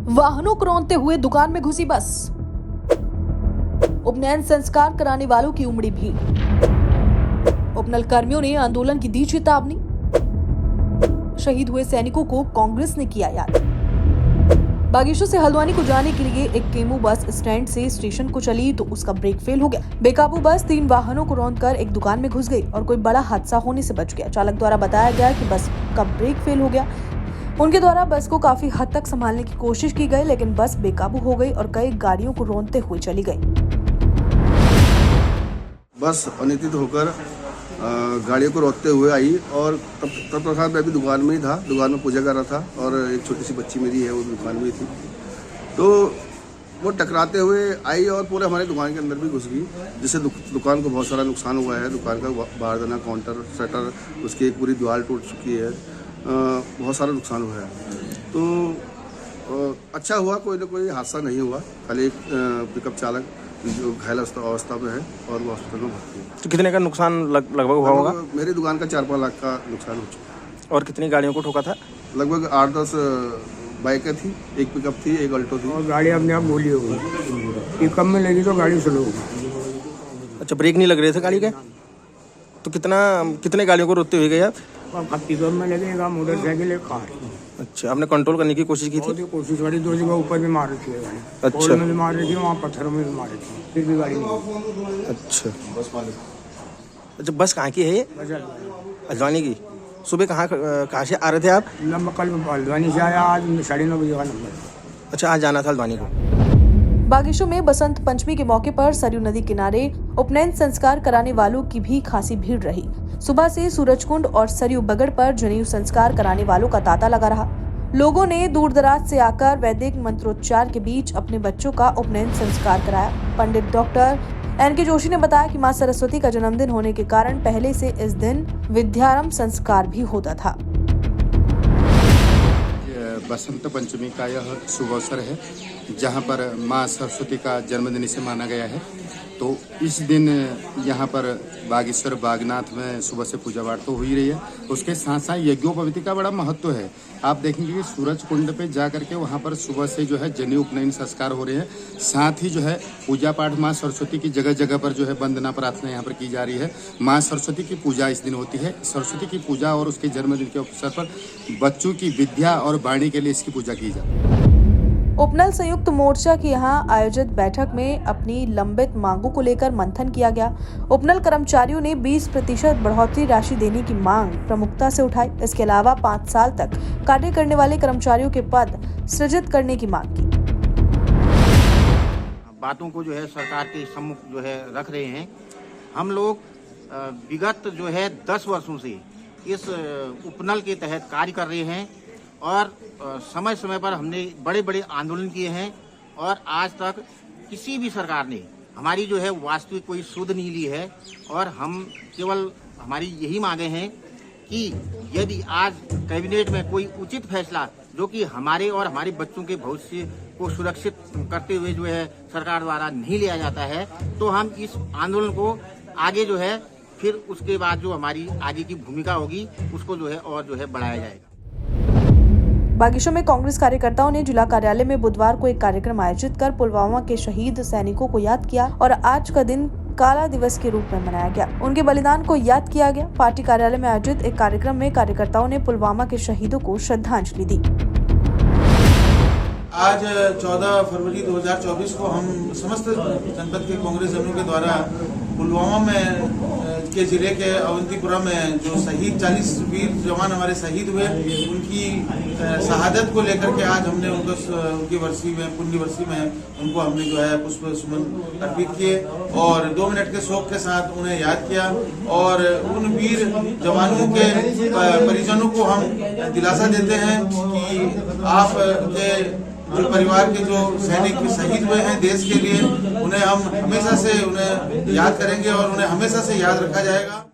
वाहनों को रौंदते हुए दुकान में घुसी बस। उपनयन संस्कार कराने वालों की उमड़ी भीड़। उपनल कर्मियों ने आंदोलन की दी चेतावनी। शहीद हुए सैनिकों को कांग्रेस ने किया याद। बागेश्वर से हल्द्वानी को जाने के लिए एक केमू बस स्टैंड से स्टेशन को चली तो उसका ब्रेक फेल हो गया। बेकाबू बस 3 वाहनों को रौंदकर एक दुकान में घुस गई और कोई बड़ा हादसा होने से बच गया। चालक द्वारा बताया गया कि बस का ब्रेक फेल हो गया। उनके द्वारा बस को काफी हद तक संभालने की कोशिश की गई, लेकिन बस बेकाबू हो गई और कई गाड़ियों को रौंदते हुए चली गई। बस अनियंत्रित होकर गाड़ियों को रोकते हुए आई और तब प्रसाद मैं भी दुकान में ही था। दुकान में पूजा कर रहा था और एक छोटी सी बच्ची मेरी है, वो दुकान में ही थी। तो वो टकराते हुए आई और पूरे हमारे दुकान के अंदर भी घुस गई, जिससे दुकान को बहुत सारा नुकसान हुआ है। दुकान का बारदाना, काउंटर, शटर, उसकी एक पूरी दीवार टूट चुकी है। बहुत सारा नुकसान हुआ है। तो अच्छा हुआ, कोई ना कोई हादसा नहीं हुआ। खाली एक पिकअप चालक जो घायल अवस्था में है और वो हॉस्पिटल में भर्ती है। तो कितने का नुकसान लगभग हुआ होगा? मेरी दुकान का 4-5 लाख का नुकसान हो चुका है। और कितनी गाड़ियों को ठोका था? लगभग 8-10 बाइकें थी, एक पिकअप थी, एक अल्टो थी। और गाड़ी अपने आप गोली हो गई। पिकअप में लगी तो गाड़ी स्लो हो गई। अच्छा, ब्रेक नहीं लग रहे थे गाड़ी के? तो कितने गाड़ियों को रोकते हुए गए आप? पिकअप में लगेगा, मोटरसाइकिल, एक कार। अच्छा, आपने कंट्रोल करने की कोशिश की थी? कोशिश करी, 2 जगह ऊपर भी मार रही थी गाड़ी। अच्छा, में भी मार रही थी, वहाँ पत्थरों में भी मार रही थी, फिर भी गाड़ी नहीं। अच्छा, बस कहाँ की है ये? हल्द्वानी की। सुबह कहाँ से आ रहे थे आप? कल हल्द्वानी से आया, आज 9:30 बजे का नंबर। अच्छा, आज जाना था हल्द्वानी को। बागेश्वर में बसंत पंचमी के मौके पर सरयू नदी किनारे उपनयन संस्कार कराने वालों की भी खासी भीड़ रही। सुबह से सूरजकुंड और सरयू बगड़ पर जनेऊ संस्कार कराने वालों का तांता लगा रहा। लोगों ने दूर दराज से आकर वैदिक मंत्रोच्चार के बीच अपने बच्चों का उपनयन संस्कार कराया। पंडित डॉक्टर एन.के. जोशी ने बताया कि मां सरस्वती का जन्मदिन होने के कारण पहले से इस दिन विद्यारंभ संस्कार भी होता था। बसंत पंचमी का यह शुभ अवसर है, जहां पर मां सरस्वती का जन्मदिन इसे माना गया है। तो इस दिन यहाँ पर बागेश्वर बागनाथ में सुबह से पूजा पाठ तो हो ही रही है। उसके साथ साथ यज्ञोपवीति का बड़ा महत्व है। आप देखेंगे कि सूरज कुंड पे जा करके वहाँ पर सुबह से जो है जनेऊ उपनयन संस्कार हो रहे हैं। साथ ही जो है पूजा पाठ माँ सरस्वती की जगह जगह पर जो है वंदना प्रार्थना यहाँ पर की जा रही है। माँ सरस्वती की पूजा इस दिन होती है। सरस्वती की पूजा और उसके जन्मदिन के अवसर पर बच्चों की विद्या और वाणी के लिए इसकी पूजा की जाती है। उपनल संयुक्त मोर्चा की यहां आयोजित बैठक में अपनी लंबित मांगों को लेकर मंथन किया गया। उपनल कर्मचारियों ने 20% बढ़ोतरी राशि देने की मांग प्रमुखता से उठाई। इसके अलावा 5 साल तक कार्य करने वाले कर्मचारियों के पद सृजित करने की मांग की। बातों को जो है सरकार के सम्मुख जो है रख रहे हैं। हम लोग विगत जो है 10 वर्षों से इस उपनल के तहत कार्य कर रहे हैं और समय समय पर हमने बड़े बड़े आंदोलन किए हैं और आज तक किसी भी सरकार ने हमारी जो है वास्तविक कोई सुध नहीं ली है। और हम केवल हमारी यही मांगे हैं कि यदि आज कैबिनेट में कोई उचित फैसला जो कि हमारे और हमारे बच्चों के भविष्य को सुरक्षित करते हुए जो है सरकार द्वारा नहीं लिया जाता है, तो हम इस आंदोलन को आगे जो है फिर उसके बाद जो हमारी आगे की भूमिका होगी उसको जो है और जो है बढ़ाया जाएगा। बागेश्वर में कांग्रेस कार्यकर्ताओं ने जिला कार्यालय में बुधवार को एक कार्यक्रम आयोजित कर पुलवामा के शहीद सैनिकों को याद किया और आज का दिन काला दिवस के रूप में मनाया गया। उनके बलिदान को याद किया गया। पार्टी कार्यालय में आयोजित एक कार्यक्रम में कार्यकर्ताओं ने पुलवामा के शहीदों को श्रद्धांजलि दी। आज 14 फरवरी 2024 को हम समस्त जनपद के कांग्रेस जनों के द्वारा पुलवामा में के जिले के अवंतीपुरा में जो शहीद 40 वीर जवान हमारे शहीद हुए, उनकी शहादत को लेकर के आज हमने उनकी वर्षी में पुण्य वर्षी में उनको हमने जो है पुष्प सुमन अर्पित किए और 2 मिनट के शोक के साथ उन्हें याद किया। और उन वीर जवानों के परिजनों को हम दिलासा देते हैं कि आप के जो परिवार के जो सैनिक शहीद हुए हैं देश के लिए, उन्हें हम हमेशा से उन्हें याद करेंगे और उन्हें हमेशा से याद रखा जाएगा।